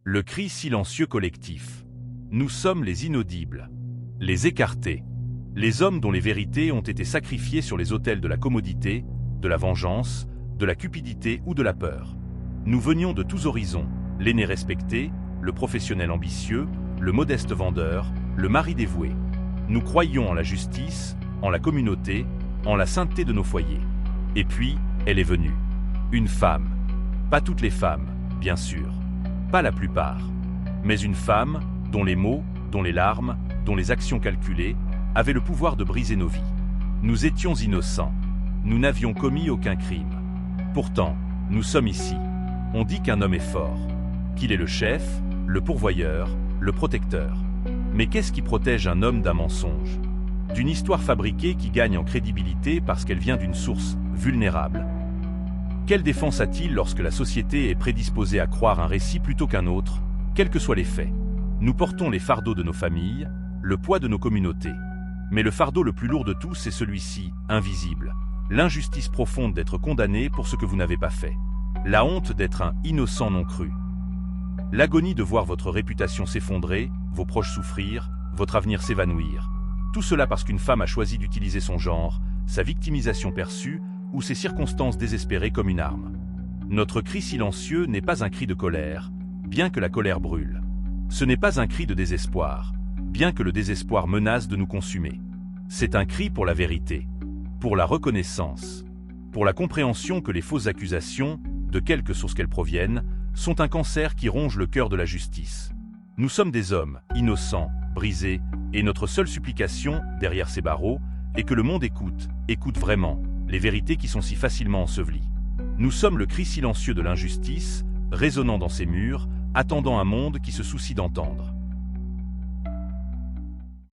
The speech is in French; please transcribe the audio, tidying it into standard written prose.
Le cri silencieux collectif. Nous sommes les inaudibles, les écartés, les hommes dont les vérités ont été sacrifiées sur les autels de la commodité, de la vengeance, de la cupidité ou de la peur. Nous venions de tous horizons, l'aîné respecté, le professionnel ambitieux, le modeste vendeur, le mari dévoué. Nous croyions en la justice, en la communauté, en la sainteté de nos foyers. Et puis, elle est venue. Une femme. Pas toutes les femmes, bien sûr. Pas la plupart. Mais une femme dont les mots, dont les larmes, dont les actions calculées avaient le pouvoir de briser nos vies. Nous étions innocents. Nous n'avions commis aucun crime. Pourtant, nous sommes ici. On dit qu'un homme est fort, qu'il est le chef, le pourvoyeur, le protecteur. Mais qu'est-ce qui protège un homme d'un mensonge? D'une histoire fabriquée qui gagne en crédibilité parce qu'elle vient d'une source vulnérable. Quelle défense a-t-il lorsque la société est prédisposée à croire un récit plutôt qu'un autre, quels que soient les faits? Nous portons les fardeaux de nos familles, le poids de nos communautés. Mais le fardeau le plus lourd de tous est celui-ci, invisible. L'injustice profonde d'être condamné pour ce que vous n'avez pas fait. La honte d'être un innocent non cru. L'agonie de voir votre réputation s'effondrer, vos proches souffrir, votre avenir s'évanouir. Tout cela parce qu'une femme a choisi d'utiliser son genre, sa victimisation perçue ou ses circonstances désespérées comme une arme. Notre cri silencieux n'est pas un cri de colère, bien que la colère brûle. Ce n'est pas un cri de désespoir, bien que le désespoir menace de nous consumer. C'est un cri pour la vérité, pour la reconnaissance, pour la compréhension que les fausses accusations, de quelque source qu'elles proviennent, sont un cancer qui ronge le cœur de la justice. Nous sommes des hommes, innocents, brisés, et notre seule supplication, derrière ces barreaux, est que le monde écoute vraiment, les vérités qui sont si facilement ensevelies. Nous sommes le cri silencieux de l'injustice, résonnant dans ces murs, attendant un monde qui se soucie d'entendre.